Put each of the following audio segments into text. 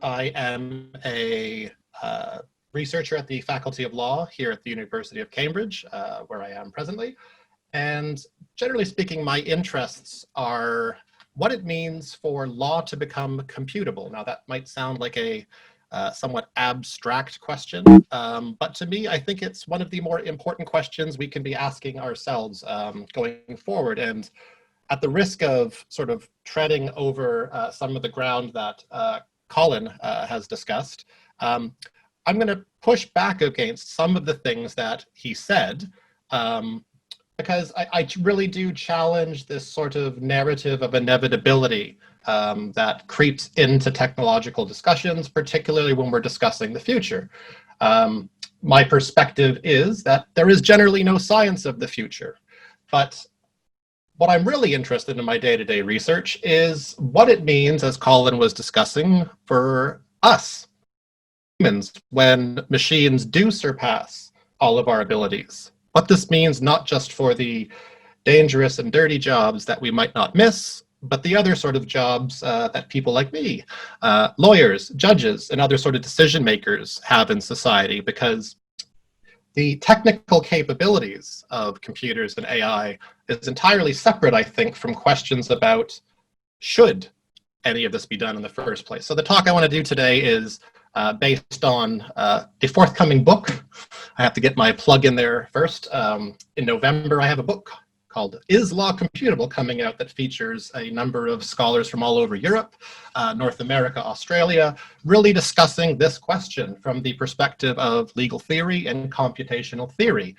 I am a researcher at the Faculty of Law here at the University of Cambridge, where I am presently. And generally speaking, my interests are what it means for law to become computable. Now, that might sound like a somewhat abstract question, but to me, I think it's one of the more important questions we can be asking ourselves going forward. And at the risk of sort of treading over some of the ground that Colin has discussed, I'm going to push back against some of the things that he said, because I really do challenge this sort of narrative of inevitability that creeps into technological discussions, particularly when we're discussing the future. My perspective is that there is generally no science of the future, but what I'm really interested in my day-to-day research is what it means, as Colin was discussing, for us humans when machines do surpass all of our abilities. What this means not just for the dangerous and dirty jobs that we might not miss, but the other sort of jobs that people like me, lawyers, judges, and other sort of decision makers have in society, because the technical capabilities of computers and AI is entirely separate, I think, from questions about should any of this be done in the first place. So the talk I want to do today is based on a forthcoming book. I have to get my plug in there first. In November, I have a book called Is Law Computable coming out that features a number of scholars from all over Europe, North America, Australia, really discussing this question from the perspective of legal theory and computational theory.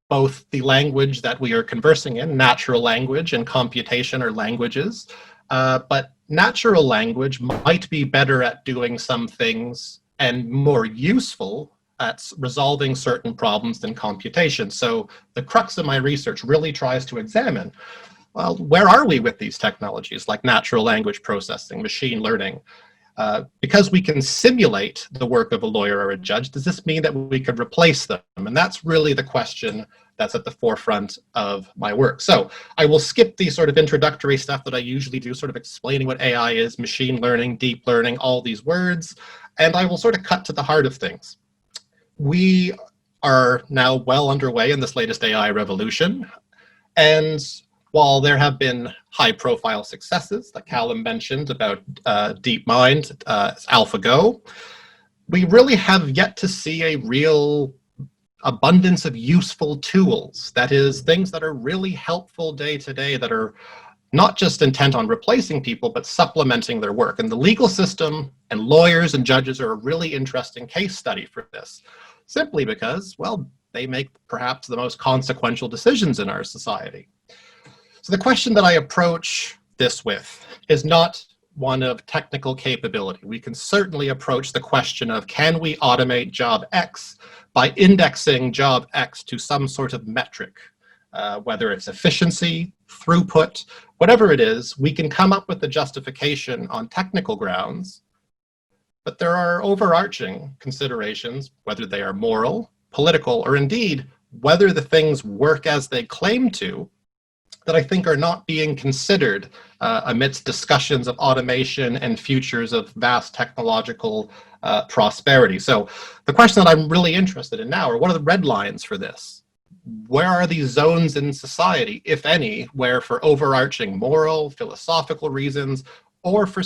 Both the language that we are conversing in, natural language, and computation are languages, but natural language might be better at doing some things and more useful at resolving certain problems than computation. So the crux of my research really tries to examine, well, where are we with these technologies like natural language processing, machine learning? Because we can simulate the work of a lawyer or a judge, does this mean that we could replace them? And that's really the question that's at the forefront of my work. So I will skip the sort of introductory stuff that I usually do, sort of explaining what AI is, machine learning, deep learning, all these words, and I will sort of cut to the heart of things. We are now well underway in this latest AI revolution, and while there have been high-profile successes that Callum mentioned about DeepMind, AlphaGo, we really have yet to see a real abundance of useful tools. That is, things that are really helpful day to day, that are not just intent on replacing people, but supplementing their work. And the legal system and lawyers and judges are a really interesting case study for this, simply because, well, they make perhaps the most consequential decisions in our society. So the question that I approach this with is not one of technical capability. We can certainly approach the question of, can we automate job X by indexing job X to some sort of metric, whether it's efficiency, throughput, whatever it is, we can come up with the justification on technical grounds, but there are overarching considerations, whether they are moral, political, or indeed whether the things work as they claim to, that I think are not being considered amidst discussions of automation and futures of vast technological prosperity. So the question that I'm really interested in now are, what are the red lines for this? Where are these zones in society, if any, where for overarching moral, philosophical reasons, or for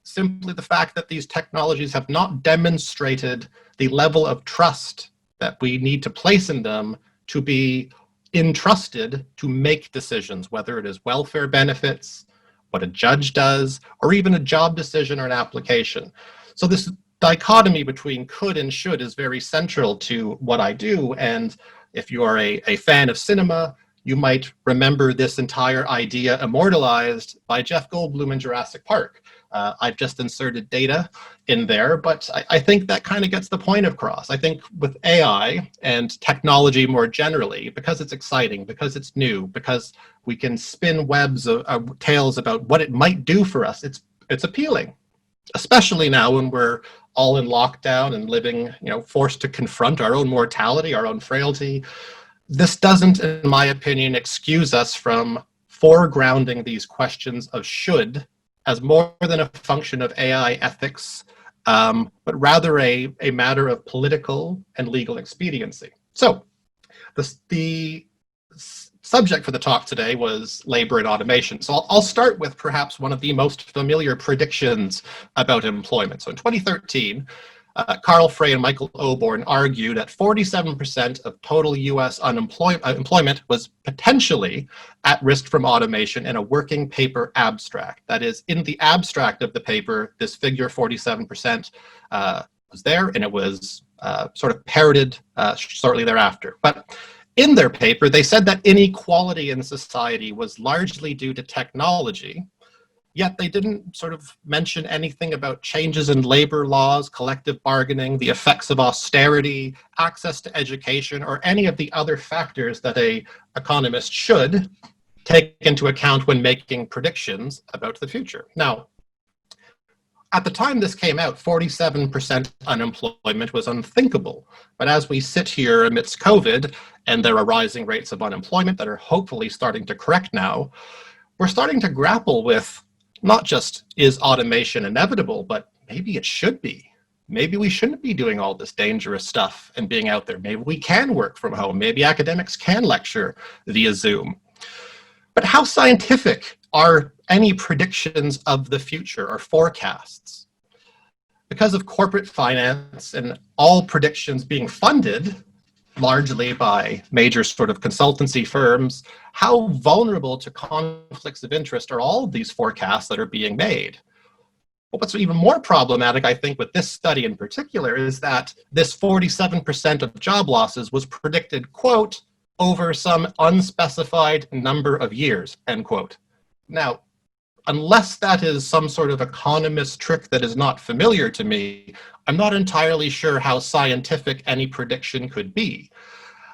simply the fact that these technologies have not demonstrated the level of trust that we need to place in them to be entrusted to make decisions, whether it is welfare benefits, what a judge does, or even a job decision or an application. So this dichotomy between could and should is very central to what I do. And if you are a fan of cinema, you might remember this entire idea immortalized by Jeff Goldblum in Jurassic Park. I've just inserted data in there, but I think that kind of gets the point across. I think with AI and technology more generally, because it's exciting, because it's new, because we can spin webs of tales about what it might do for us, it's appealing, especially now when we're all in lockdown and living, forced to confront our own mortality, our own frailty. This doesn't, in my opinion, excuse us from foregrounding these questions of should as more than a function of AI ethics, but rather a matter of political and legal expediency. So the subject for the talk today was labor and automation. So I'll start with perhaps one of the most familiar predictions about employment. So in 2013, Carl Frey and Michael Oborn argued that 47% of total US employment was potentially at risk from automation in a working paper abstract. That is, in the abstract of the paper, this figure 47% was there, and it was sort of parroted shortly thereafter. But in their paper, they said that inequality in society was largely due to technology, yet they didn't sort of mention anything about changes in labor laws, collective bargaining, the effects of austerity, access to education, or any of the other factors that an economist should take into account when making predictions about the future. Now, at the time this came out, 47% unemployment was unthinkable. But as we sit here amidst COVID, and there are rising rates of unemployment that are hopefully starting to correct now, we're starting to grapple with not just is automation inevitable, but maybe it should be. Maybe we shouldn't be doing all this dangerous stuff and being out there. Maybe we can work from home. Maybe academics can lecture via Zoom. But how scientific are any predictions of the future or forecasts? Because of corporate finance and all predictions being funded largely by major sort of consultancy firms, how vulnerable to conflicts of interest are all of these forecasts that are being made? Well, what's even more problematic, I think, with this study in particular is that this 47% of job losses was predicted, quote, over some unspecified number of years, end quote. Now, unless that is some sort of economist trick that is not familiar to me, I'm not entirely sure how scientific any prediction could be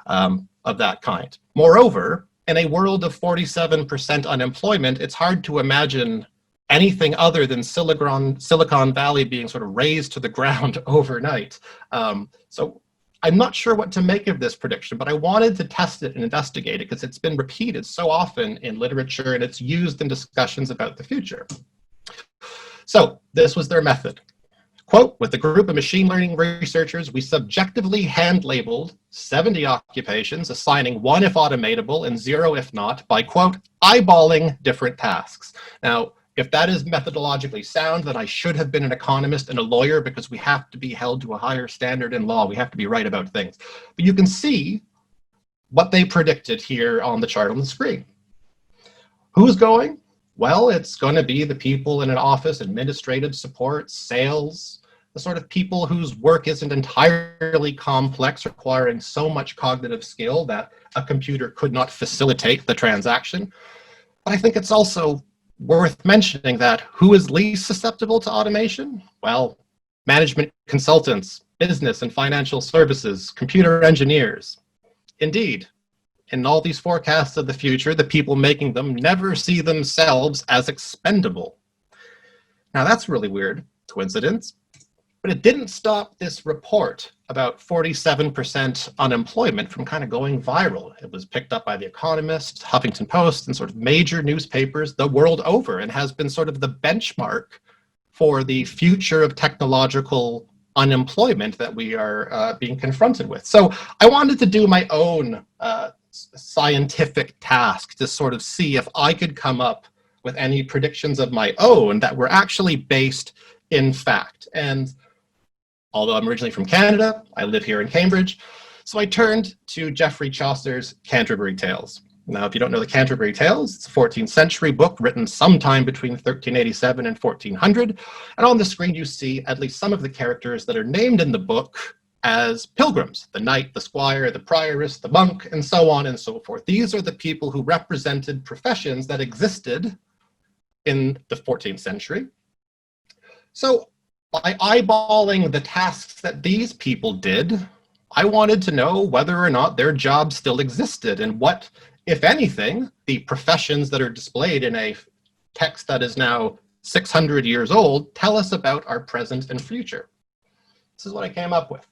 of that kind. Moreover, in a world of 47% unemployment, it's hard to imagine anything other than Silicon Valley being sort of razed to the ground overnight. So I'm not sure what to make of this prediction, but I wanted to test it and investigate it because it's been repeated so often in literature and it's used in discussions about the future. So this was their method. Quote, with a group of machine learning researchers, we subjectively hand-labeled 70 occupations, assigning 1 if automatable and 0 if not, by, quote, eyeballing different tasks. Now, if that is methodologically sound, then I should have been an economist and a lawyer because we have to be held to a higher standard in law. We have to be right about things. But you can see what they predicted here on the chart on the screen. Who's going? Well, it's going to be the people in an office, administrative support, sales, the sort of people whose work isn't entirely complex, requiring so much cognitive skill that a computer could not facilitate the transaction. But I think it's also worth mentioning that who is least susceptible to automation? Well, management consultants, business and financial services, computer engineers. Indeed, in all these forecasts of the future, the people making them never see themselves as expendable. Now that's really weird, coincidence, but it didn't stop this report about 47% unemployment from kind of going viral. It was picked up by The Economist, Huffington Post, and sort of major newspapers the world over, and has been sort of the benchmark for the future of technological unemployment that we are being confronted with. So I wanted to do my own scientific task to sort of see if I could come up with any predictions of my own that were actually based in fact. And although I'm originally from Canada, I live here in Cambridge, so I turned to Geoffrey Chaucer's Canterbury Tales. Now, if you don't know the Canterbury Tales, it's a 14th century book written sometime between 1387 and 1400. And on the screen, you see at least some of the characters that are named in the book as pilgrims: the knight, the squire, the prioress, the monk, and so on and so forth. These are the people who represented professions that existed in the 14th century. So by eyeballing the tasks that these people did, I wanted to know whether or not their jobs still existed and what, if anything, the professions that are displayed in a text that is now 600 years old tell us about our present and future. This is what I came up with.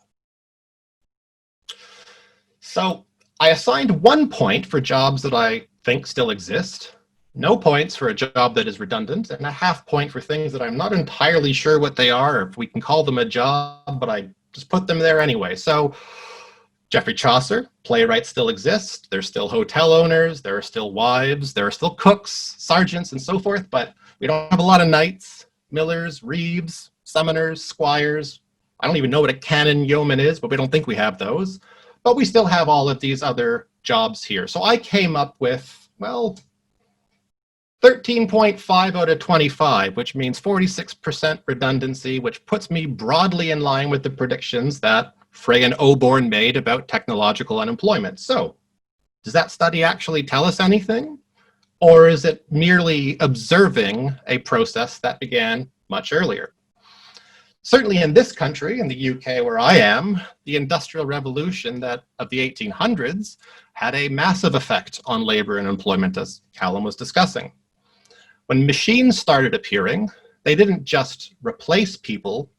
So I assigned 1 point for jobs that I think still exist, no points for a job that is redundant, and a half point for things that I'm not entirely sure what they are, or if we can call them a job, but I just put them there anyway. So Geoffrey Chaucer, playwrights still exist. There's still hotel owners. There are still wives. There are still cooks, sergeants, and so forth. But we don't have a lot of knights, millers, reeves, summoners, squires. I don't even know what a canon yeoman is, but we don't think we have those. But we still have all of these other jobs here. So I came up with, well, 13.5 out of 25, which means 46% redundancy, which puts me broadly in line with the predictions that Frey and Oborn made about technological unemployment. So, does that study actually tell us anything? Or is it merely observing a process that began much earlier? Certainly in this country, in the UK where I am, the Industrial Revolution of the 1800s had a massive effect on labor and employment, as Callum was discussing. When machines started appearing, they didn't just replace people,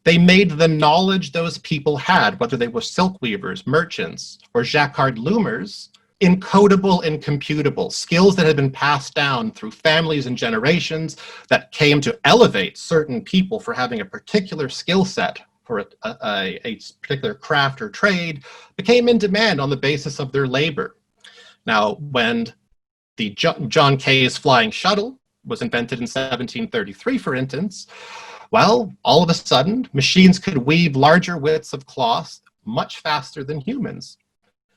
they made the knowledge those people had, whether they were silk weavers, merchants, or Jacquard loomers, encodable and computable, skills that had been passed down through families and generations that came to elevate certain people for having a particular skill set for a particular craft or trade, became in demand on the basis of their labor. Now, when the John Kay's flying shuttle was invented in 1733, for instance, well, all of a sudden, machines could weave larger widths of cloth much faster than humans.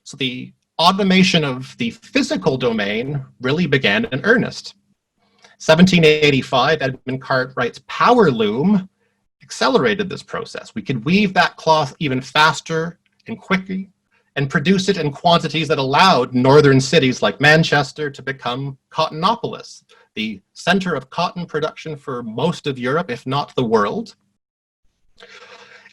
So the automation of the physical domain really began in earnest. 1785, Edmund Cartwright's power loom accelerated this process. We could weave that cloth even faster and quickly and produce it in quantities that allowed northern cities like Manchester to become Cottonopolis, the center of cotton production for most of Europe, if not the world.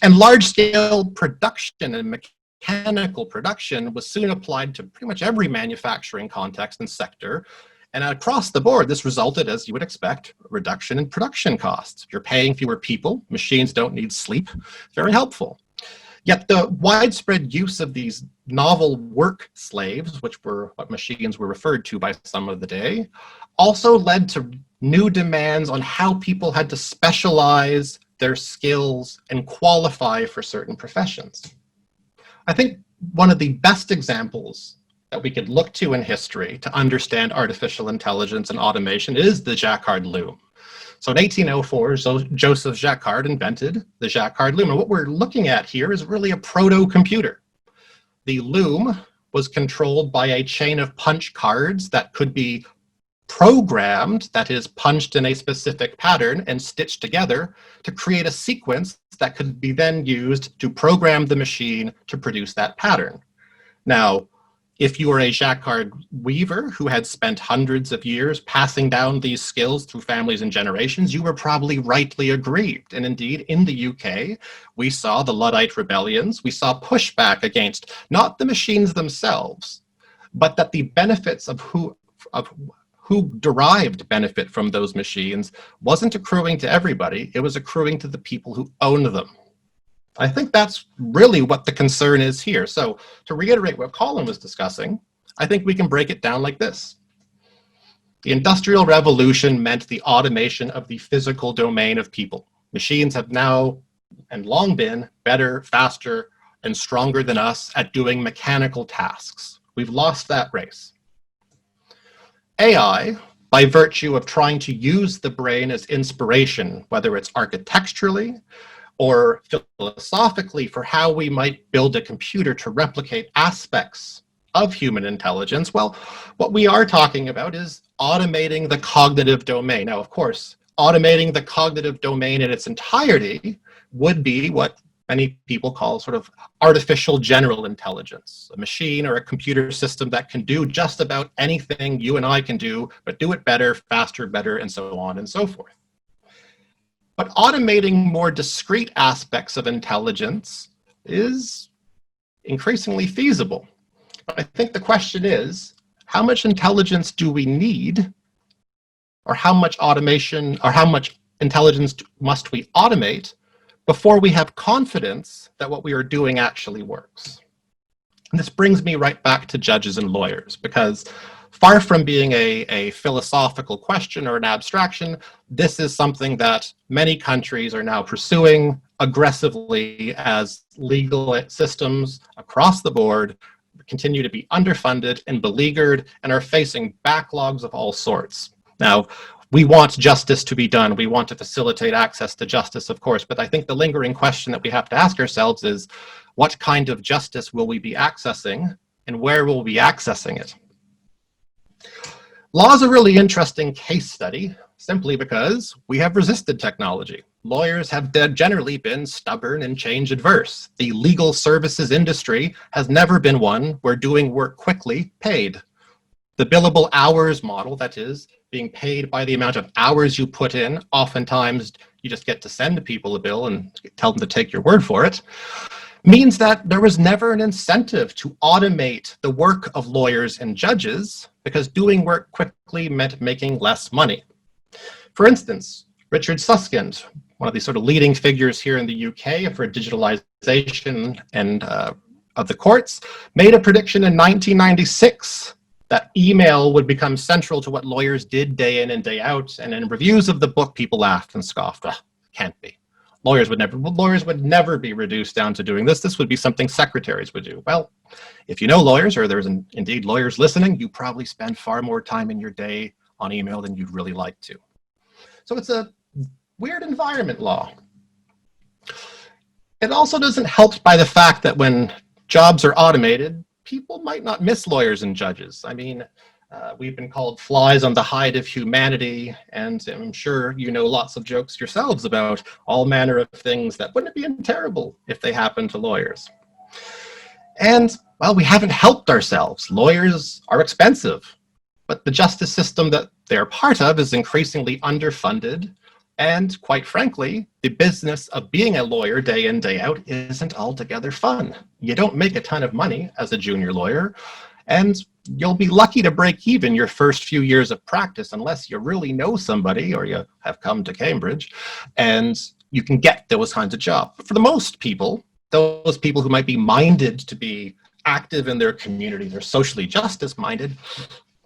And large-scale production and mechanical production was soon applied to pretty much every manufacturing context and sector. And across the board, this resulted, as you would expect, a reduction in production costs. You're paying fewer people, machines don't need sleep, very helpful. Yet the widespread use of these novel work slaves, which were what machines were referred to by some of the day, also led to new demands on how people had to specialize their skills and qualify for certain professions. I think one of the best examples that we could look to in history to understand artificial intelligence and automation is the Jacquard Loom. So in 1804, Joseph Jacquard invented the Jacquard Loom. And what we're looking at here is really a proto-computer. The loom was controlled by a chain of punch cards that could be programmed, that is, punched in a specific pattern and stitched together to create a sequence that could be then used to program the machine to produce that pattern. Now, if you were a Jacquard weaver who had spent hundreds of years passing down these skills through families and generations, you were probably rightly aggrieved. And indeed, in the UK, we saw the Luddite rebellions. We saw pushback against not the machines themselves, but that the benefits of who derived benefit from those machines wasn't accruing to everybody. It was accruing to the people who owned them. I think that's really what the concern is here. So to reiterate what Colin was discussing, I think we can break it down like this. The Industrial Revolution meant the automation of the physical domain of people. Machines have now and long been better, faster, and stronger than us at doing mechanical tasks. We've lost that race. AI, by virtue of trying to use the brain as inspiration, whether it's architecturally or philosophically for how we might build a computer to replicate aspects of human intelligence, well, what we are talking about is automating the cognitive domain. Now, of course, automating the cognitive domain in its entirety would be what many people call sort of artificial general intelligence, a machine or a computer system that can do just about anything you and I can do, but do it better, faster, better, and so on and so forth. But automating more discrete aspects of intelligence is increasingly feasible. But I think the question is, how much intelligence do we need? Or how much automation, or how much intelligence must we automate before we have confidence that what we are doing actually works? And this brings me right back to judges and lawyers, because far from being a philosophical question or an abstraction, this is something that many countries are now pursuing aggressively as legal systems across the board continue to be underfunded and beleaguered and are facing backlogs of all sorts. Now, we want justice to be done. We want to facilitate access to justice, of course, but I think the lingering question that we have to ask ourselves is, what kind of justice will we be accessing and where will we be accessing it? Law is a really interesting case study simply because we have resisted technology. Lawyers have generally been stubborn and change adverse. The legal services industry has never been one where doing work quickly paid. The billable hours model, that is, being paid by the amount of hours you put in, oftentimes you just get to send people a bill and tell them to take your word for it, means that there was never an incentive to automate the work of lawyers and judges because doing work quickly meant making less money. For instance, Richard Susskind, one of these sort of leading figures here in the UK for digitalization and of the courts, made a prediction in 1996 that email would become central to what lawyers did day in and day out. And in reviews of the book, people laughed and scoffed. Can't be. Lawyers would never be reduced down to doing this. This would be something secretaries would do. Well, if you know lawyers, or there's indeed lawyers listening, you probably spend far more time in your day on email than you'd really like to. So it's a weird environment, law. It also doesn't help by the fact that when jobs are automated, people might not miss lawyers and judges. I mean, we've been called flies on the hide of humanity, and I'm sure you know lots of jokes yourselves about all manner of things that wouldn't it be terrible if they happened to lawyers. And, well, we haven't helped ourselves. Lawyers are expensive, but the justice system that they're part of is increasingly underfunded. And quite frankly, the business of being a lawyer day in, day out isn't altogether fun. You don't make a ton of money as a junior lawyer, and you'll be lucky to break even your first few years of practice unless you really know somebody or you have come to Cambridge and you can get those kinds of jobs. But for the most people, those people who might be minded to be active in their communities or socially justice minded,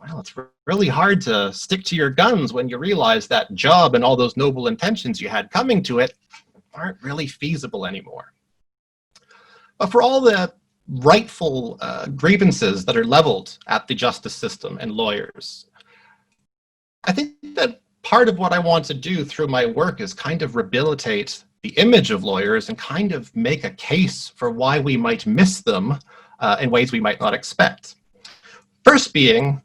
well, it's really hard to stick to your guns when you realize that job and all those noble intentions you had coming to it aren't really feasible anymore. But for all the rightful grievances that are leveled at the justice system and lawyers, I think that part of what I want to do through my work is kind of rehabilitate the image of lawyers and kind of make a case for why we might miss them in ways we might not expect. First being,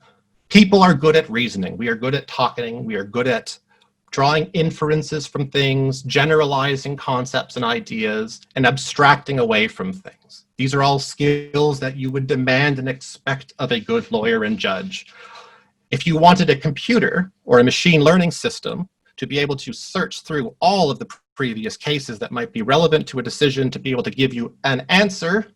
people are good at reasoning. We are good at talking. We are good at drawing inferences from things, generalizing concepts and ideas, and abstracting away from things. These are all skills that you would demand and expect of a good lawyer and judge. If you wanted a computer or a machine learning system to be able to search through all of the previous cases that might be relevant to a decision to be able to give you an answer,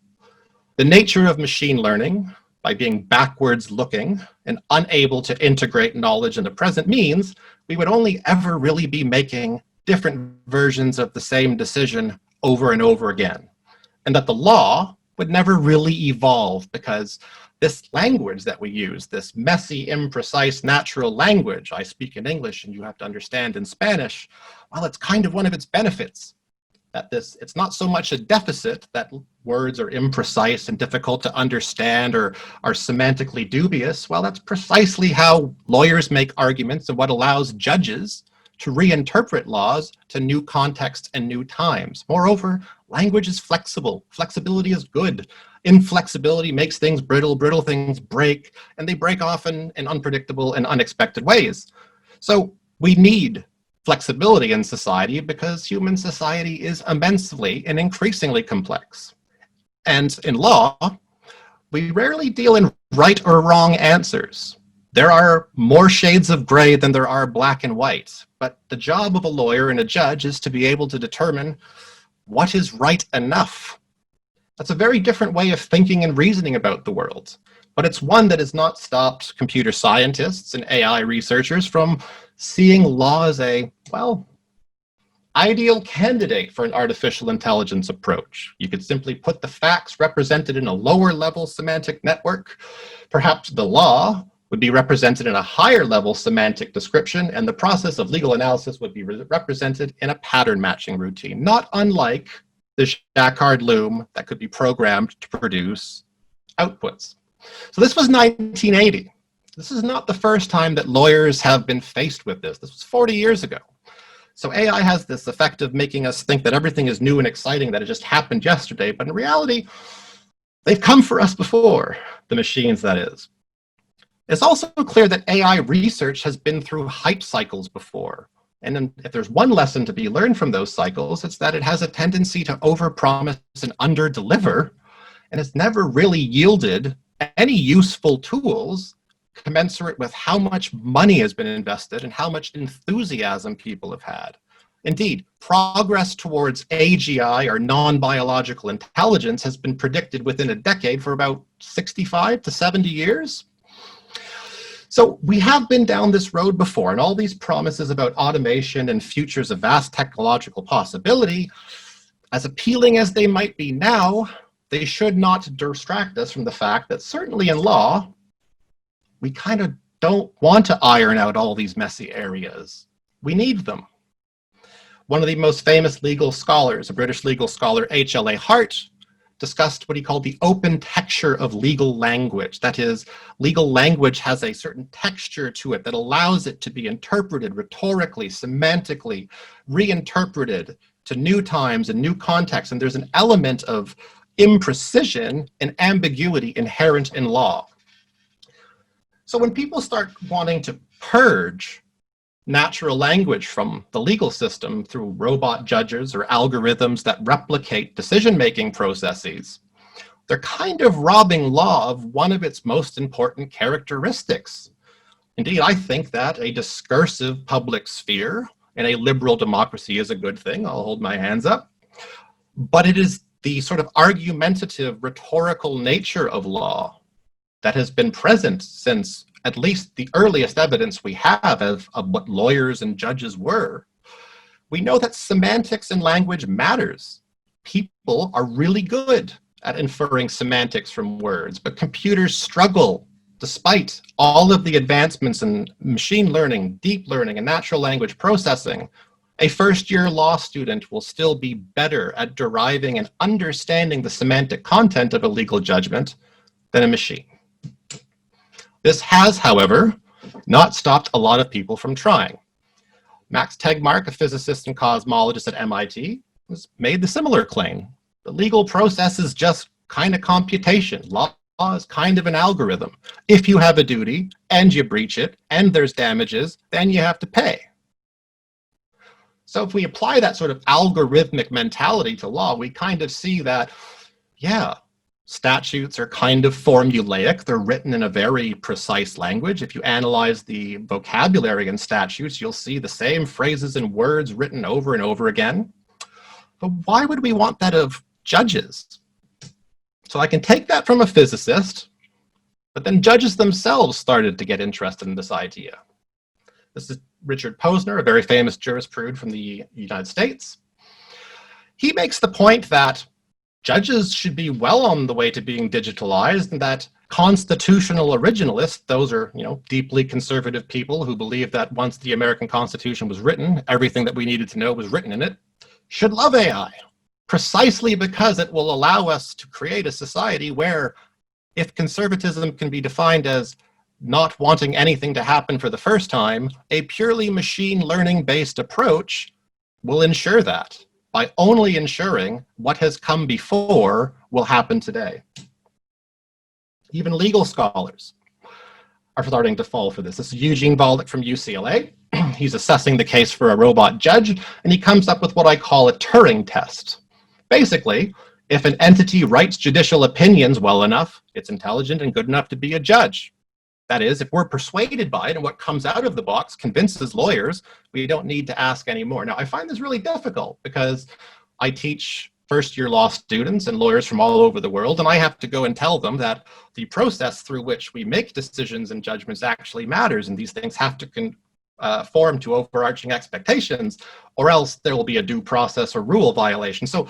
the nature of machine learning, by being backwards looking and unable to integrate knowledge in the present means we would only ever really be making different versions of the same decision over and over again. And that the law would never really evolve because this language that we use, this messy, imprecise, natural language, I speak in English and you have to understand in Spanish, well, it's kind of one of its benefits. That it's not so much a deficit that words are imprecise and difficult to understand or are semantically dubious. Well, that's precisely how lawyers make arguments and what allows judges to reinterpret laws to new contexts and new times. Moreover, language is flexible. Flexibility is good. Inflexibility makes things brittle, brittle things break, and they break often in unpredictable and unexpected ways. So we need flexibility in society because human society is immensely and increasingly complex. And in law, we rarely deal in right or wrong answers. There are more shades of gray than there are black and white, but the job of a lawyer and a judge is to be able to determine what is right enough. That's a very different way of thinking and reasoning about the world, but it's one that has not stopped computer scientists and AI researchers from seeing law as a, well, ideal candidate for an artificial intelligence approach. You could simply put the facts represented in a lower level semantic network. Perhaps the law would be represented in a higher level semantic description, and the process of legal analysis would be represented in a pattern matching routine, not unlike the Jacquard Loom that could be programmed to produce outputs. So this was 1980. This is not the first time that lawyers have been faced with this. This was 40 years ago. So AI has this effect of making us think that everything is new and exciting, that it just happened yesterday, but in reality, they've come for us before, the machines, that is. It's also clear that AI research has been through hype cycles before. And then if there's one lesson to be learned from those cycles, it's that it has a tendency to overpromise and underdeliver, and it's never really yielded any useful tools commensurate with how much money has been invested and how much enthusiasm people have had. Indeed, progress towards AGI, or non-biological intelligence, has been predicted within a decade for about 65 to 70 years. So we have been down this road before, and all these promises about automation and futures of vast technological possibility, as appealing as they might be now, they should not distract us from the fact that certainly in law, we kind of don't want to iron out all these messy areas. We need them. One of the most famous legal scholars, a British legal scholar, H.L.A. Hart, discussed what he called the open texture of legal language. That is, legal language has a certain texture to it that allows it to be interpreted rhetorically, semantically, reinterpreted to new times and new contexts. And there's an element of imprecision and ambiguity inherent in law. So when people start wanting to purge natural language from the legal system through robot judges or algorithms that replicate decision-making processes, they're kind of robbing law of one of its most important characteristics. Indeed, I think that a discursive public sphere in a liberal democracy is a good thing. I'll hold my hands up. But it is the sort of argumentative, rhetorical nature of law that has been present since at least the earliest evidence we have of what lawyers and judges were. We know that semantics in language matters. People are really good at inferring semantics from words, but computers struggle despite all of the advancements in machine learning, deep learning, and natural language processing. A first-year law student will still be better at deriving and understanding the semantic content of a legal judgment than a machine. This has, however, not stopped a lot of people from trying. Max Tegmark, a physicist and cosmologist at MIT, has made the similar claim. The legal process is just kind of computation. Law is kind of an algorithm. If you have a duty and you breach it and there's damages, then you have to pay. So if we apply that sort of algorithmic mentality to law, we kind of see that, yeah, statutes are kind of formulaic. They're written in a very precise language. If you analyze the vocabulary in statutes, you'll see the same phrases and words written over and over again. But why would we want that of judges? So I can take that from a physicist, but then judges themselves started to get interested in this idea. This is Richard Posner, a very famous jurisprudent from the United States. He makes the point that judges should be well on the way to being digitalized, and that constitutional originalists, those are, deeply conservative people who believe that once the American Constitution was written, everything that we needed to know was written in it, should love AI, precisely because it will allow us to create a society where, if conservatism can be defined as not wanting anything to happen for the first time, a purely machine learning-based approach will ensure that, by only ensuring what has come before will happen today. Even legal scholars are starting to fall for this. This is Eugene Volokh from UCLA. He's assessing the case for a robot judge, and he comes up with what I call a Turing test. Basically, if an entity writes judicial opinions well enough, it's intelligent and good enough to be a judge. That is, if we're persuaded by it and what comes out of the box convinces lawyers, we don't need to ask anymore. Now, I find this really difficult because I teach first-year law students and lawyers from all over the world, and I have to go and tell them that the process through which we make decisions and judgments actually matters, and these things have to conform to overarching expectations, or else there will be a due process or rule violation. So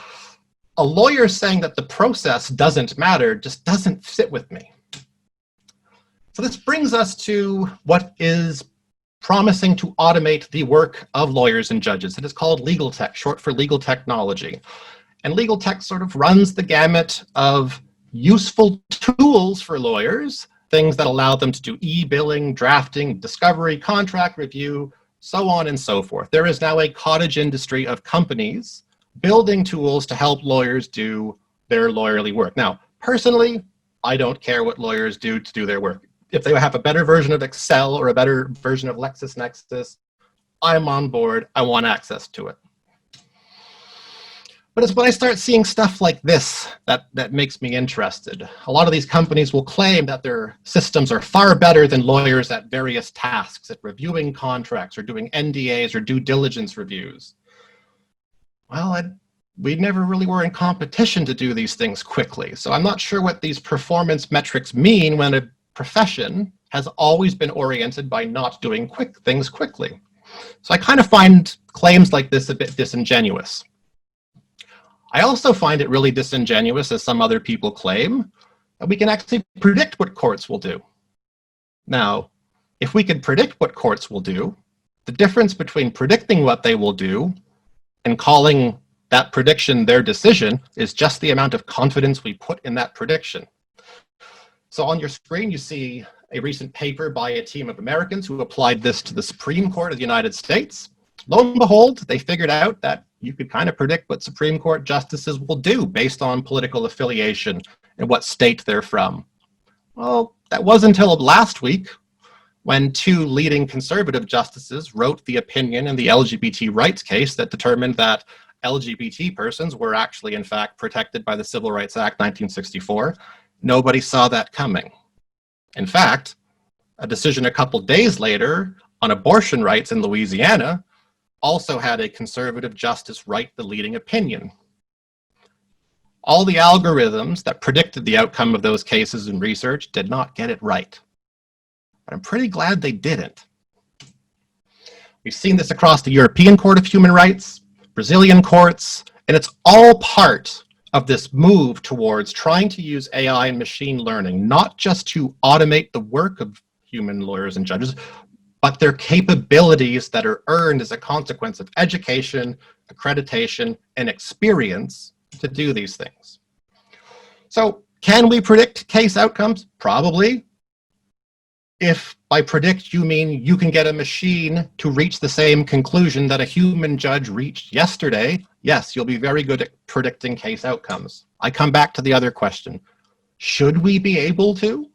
a lawyer saying that the process doesn't matter just doesn't sit with me. So this brings us to what is promising to automate the work of lawyers and judges. It is called legal tech, short for legal technology. And legal tech sort of runs the gamut of useful tools for lawyers, things that allow them to do e-billing, drafting, discovery, contract review, so on and so forth. There is now a cottage industry of companies building tools to help lawyers do their lawyerly work. Now, personally, I don't care what lawyers do to do their work. If they have a better version of Excel or a better version of LexisNexis, I'm on board. I want access to it. But it's when I start seeing stuff like this that makes me interested. A lot of these companies will claim that their systems are far better than lawyers at various tasks, at reviewing contracts or doing NDAs or due diligence reviews. Well, we never really were in competition to do these things quickly. So I'm not sure what these performance metrics mean when a profession has always been oriented by not doing things quickly. So I kind of find claims like this a bit disingenuous. I also find it really disingenuous, as some other people claim, that we can actually predict what courts will do. Now, if we could predict what courts will do, the difference between predicting what they will do and calling that prediction their decision is just the amount of confidence we put in that prediction. So on your screen, you see a recent paper by a team of Americans who applied this to the Supreme Court of the United States. Lo and behold, they figured out that you could kind of predict what Supreme Court justices will do based on political affiliation and what state they're from. Well, that was until last week, when two leading conservative justices wrote the opinion in the LGBT rights case that determined that LGBT persons were actually, in fact, protected by the Civil Rights Act 1964. Nobody saw that coming. In fact, a decision a couple days later on abortion rights in Louisiana also had a conservative justice write the leading opinion. All the algorithms that predicted the outcome of those cases in research did not get it right. But I'm pretty glad they didn't. We've seen this across the European Court of Human Rights, Brazilian courts, and it's all part of this move towards trying to use AI and machine learning, not just to automate the work of human lawyers and judges, but their capabilities that are earned as a consequence of education, accreditation, and experience to do these things. So can we predict case outcomes? Probably. If by predict you mean you can get a machine to reach the same conclusion that a human judge reached yesterday, yes, you'll be very good at predicting case outcomes. I come back to the other question. Should we be able to?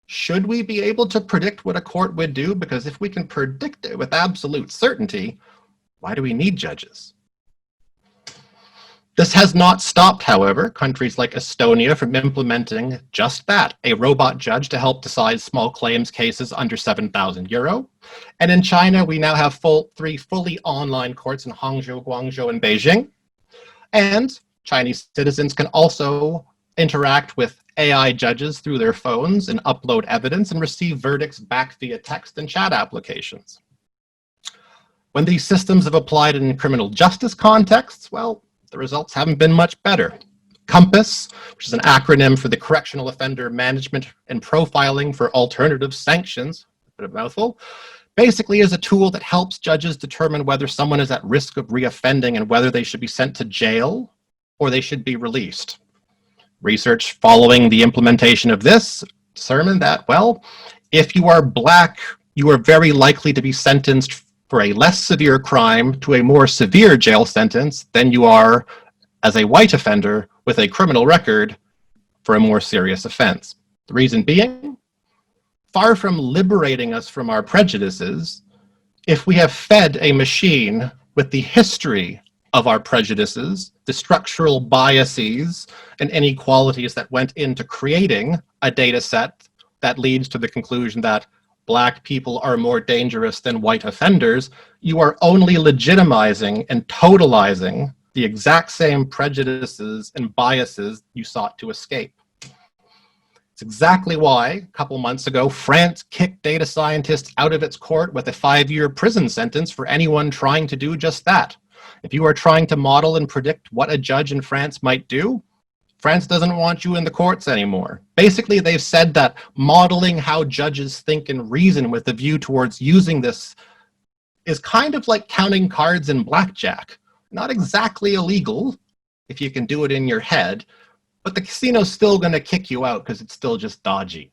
Should we be able to predict what a court would do? Because if we can predict it with absolute certainty, why do we need judges? This has not stopped, however, countries like Estonia from implementing just that, a robot judge to help decide small claims cases under €7,000. And in China, we now have three fully online courts in Hangzhou, Guangzhou, and Beijing. And Chinese citizens can also interact with AI judges through their phones and upload evidence and receive verdicts back via text and chat applications. When these systems have applied in criminal justice contexts, well, the results haven't been much better. COMPASS, which is an acronym for the Correctional Offender Management and Profiling for Alternative Sanctions, a bit of a mouthful, basically is a tool that helps judges determine whether someone is at risk of reoffending and whether they should be sent to jail or they should be released. Research following the implementation of this determined that, well, if you are Black, you are very likely to be sentenced for a less severe crime to a more severe jail sentence than you are as a white offender with a criminal record for a more serious offense. The reason being, far from liberating us from our prejudices, if we have fed a machine with the history of our prejudices, the structural biases and inequalities that went into creating a data set that leads to the conclusion that Black people are more dangerous than white offenders, you are only legitimizing and totalizing the exact same prejudices and biases you sought to escape. It's exactly why, a couple months ago, France kicked data scientists out of its court with a 5-year prison sentence for anyone trying to do just that. If you are trying to model and predict what a judge in France might do, France doesn't want you in the courts anymore. Basically, they've said that modeling how judges think and reason with a view towards using this is kind of like counting cards in blackjack. Not exactly illegal if you can do it in your head, but the casino's still going to kick you out because it's still just dodgy.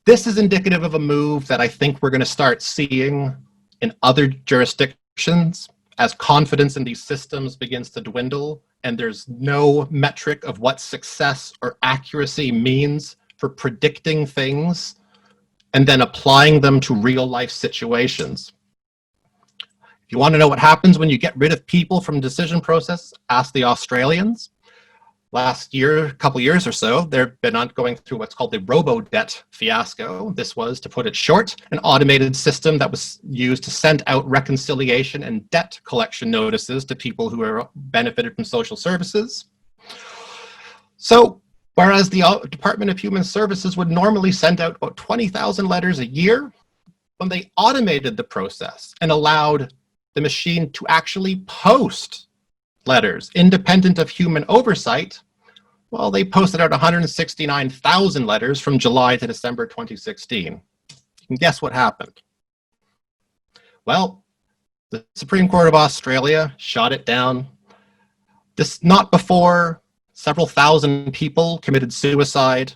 This is indicative of a move that I think we're going to start seeing in other jurisdictions as confidence in these systems begins to dwindle and there's no metric of what success or accuracy means for predicting things and then applying them to real life situations. If you want to know what happens when you get rid of people from the decision process, ask the Australians. Last year, a couple years or so, they've been going through what's called the robo-debt fiasco. This was, to put it short, an automated system that was used to send out reconciliation and debt collection notices to people who are benefited from social services. So, whereas the Department of Human Services would normally send out about 20,000 letters a year, when they automated the process and allowed the machine to actually post letters independent of human oversight, well, they posted out 169,000 letters from July to December 2016. You can guess what happened. Well, the Supreme Court of Australia shot it down. This not before several thousand people committed suicide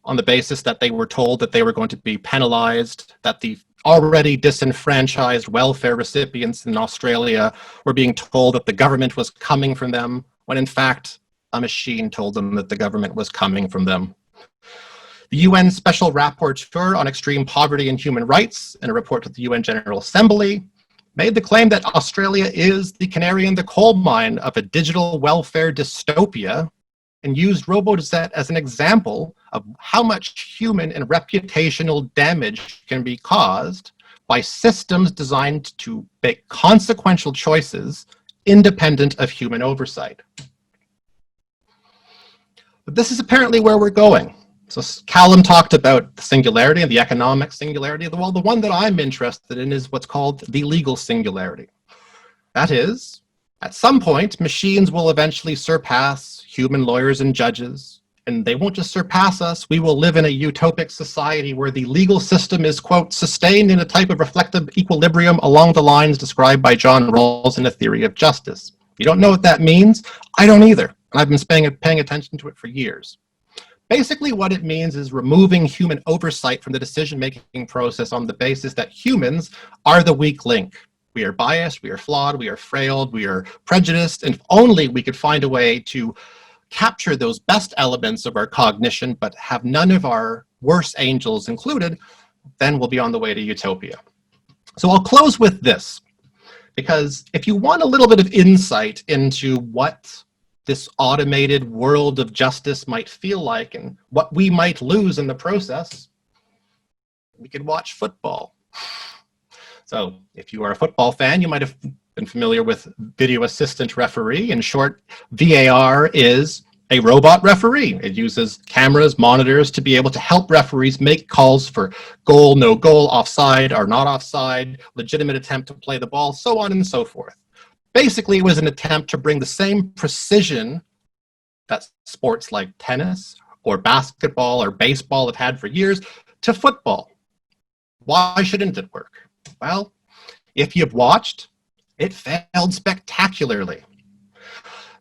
on the basis that they were told that they were going to be penalized, that the already disenfranchised welfare recipients in Australia were being told that the government was coming from them, when in fact, a machine told them that the government was coming from them. The UN Special Rapporteur on Extreme Poverty and Human Rights, in a report to the UN General Assembly, made the claim that Australia is the canary in the coal mine of a digital welfare dystopia, and used RoboDebt as an example of how much human and reputational damage can be caused by systems designed to make consequential choices independent of human oversight. But this is apparently where we're going. So Callum talked about the singularity and the economic singularity. Well, the one that I'm interested in is what's called the legal singularity. That is, at some point, machines will eventually surpass human lawyers and judges, and they won't just surpass us, we will live in a utopic society where the legal system is, quote, sustained in a type of reflective equilibrium along the lines described by John Rawls in A Theory of Justice. You don't know what that means? I don't either, and I've been paying attention to it for years. Basically, what it means is removing human oversight from the decision-making process on the basis that humans are the weak link. We are biased, we are flawed, we are frail, we are prejudiced, and if only we could find a way to capture those best elements of our cognition, but have none of our worst angels included, then we'll be on the way to utopia. So I'll close with this, because if you want a little bit of insight into what this automated world of justice might feel like and what we might lose in the process, we could watch football. So if you are a football fan, you might have been familiar with video assistant referee. In short, VAR is a robot referee. It uses cameras, monitors to be able to help referees make calls for goal, no goal, offside or not offside, legitimate attempt to play the ball, so on and so forth. Basically, it was an attempt to bring the same precision that sports like tennis or basketball or baseball have had for years to football. Why shouldn't it work? Well, if you've watched, it failed spectacularly.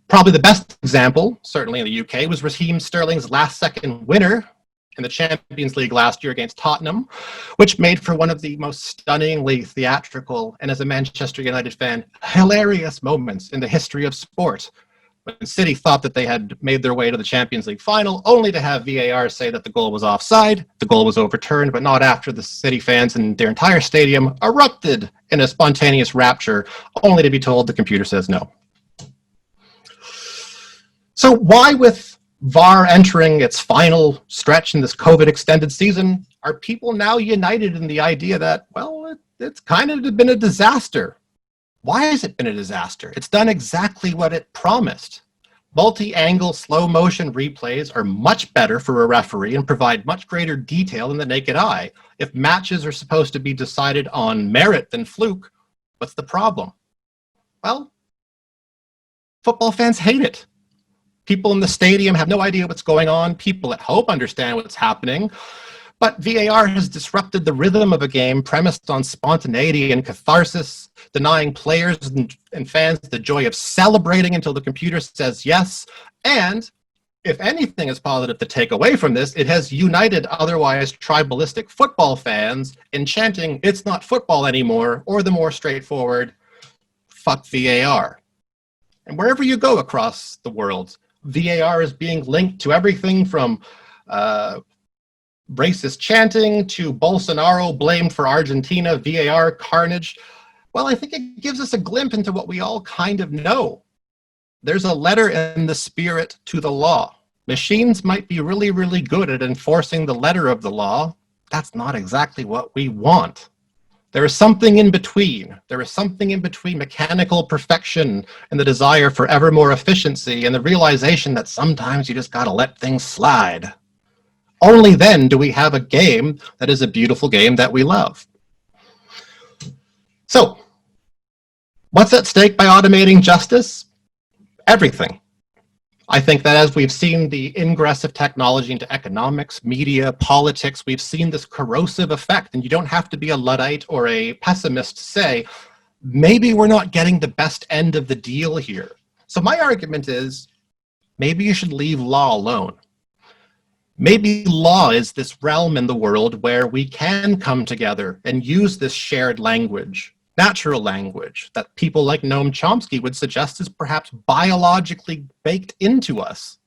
Probably the best example, certainly in the UK, was Raheem Sterling's last-second winner in the Champions League last year against Tottenham, which made for one of the most stunningly theatrical, and as a Manchester United fan, hilarious moments in the history of sport. When City thought that they had made their way to the Champions League final, only to have VAR say that the goal was offside, the goal was overturned, but not after the City fans and their entire stadium erupted in a spontaneous rapture, only to be told the computer says no. So why, with VAR entering its final stretch in this COVID extended season, are people now united in the idea that, well, it's kind of been a disaster? Why has it been a disaster? It's done exactly what it promised. Multi-angle slow motion replays are much better for a referee and provide much greater detail than the naked eye. If matches are supposed to be decided on merit than fluke, what's the problem? Well, football fans hate it. People in the stadium have no idea what's going on. People at home understand what's happening. But VAR has disrupted the rhythm of a game premised on spontaneity and catharsis, denying players and fans the joy of celebrating until the computer says yes. And if anything is positive to take away from this, it has united otherwise tribalistic football fans in chanting, "It's not football anymore," or the more straightforward, "Fuck VAR." And wherever you go across the world, VAR is being linked to everything from racist chanting to Bolsonaro blamed for Argentina, VAR carnage. Well, I think it gives us a glimpse into what we all kind of know. There's a letter in the spirit to the law. Machines might be really, really good at enforcing the letter of the law. That's not exactly what we want. There is something in between. There is something in between mechanical perfection and the desire for ever more efficiency and the realization that sometimes you just gotta let things slide. Only then do we have a game that is a beautiful game that we love. So, what's at stake by automating justice? Everything. I think that as we've seen the ingress of technology into economics, media, politics, we've seen this corrosive effect, and you don't have to be a Luddite or a pessimist to say, maybe we're not getting the best end of the deal here. So my argument is, maybe you should leave law alone. Maybe law is this realm in the world where we can come together and use this shared language, natural language, that people like Noam Chomsky would suggest is perhaps biologically baked into us.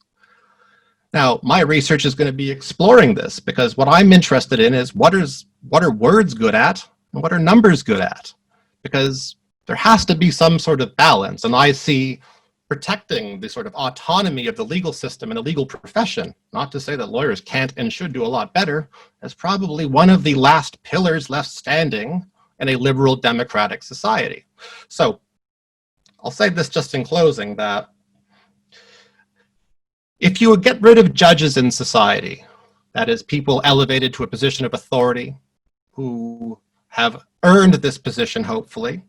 Now, my research is going to be exploring this because what I'm interested in is what are words good at and what are numbers good at? Because there has to be some sort of balance, and I see protecting the sort of autonomy of the legal system and the legal profession, not to say that lawyers can't and should do a lot better, as probably one of the last pillars left standing in a liberal democratic society. So I'll say this just in closing, that if you would get rid of judges in society, that is, people elevated to a position of authority who have earned this position, hopefully,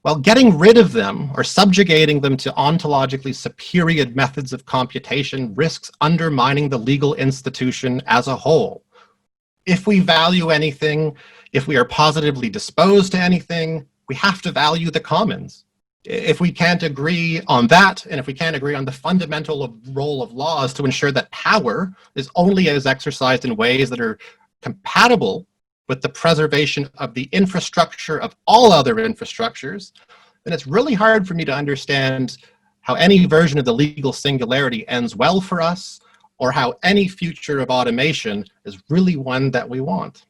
well, getting rid of them or subjugating them to ontologically superior methods of computation risks undermining the legal institution as a whole. If we value anything, if we are positively disposed to anything, we have to value the commons. If we can't agree on that, and if we can't agree on the fundamental role of laws to ensure that power is only as exercised in ways that are compatible with the preservation of the infrastructure of all other infrastructures, then it's really hard for me to understand how any version of the legal singularity ends well for us, or how any future of automation is really one that we want.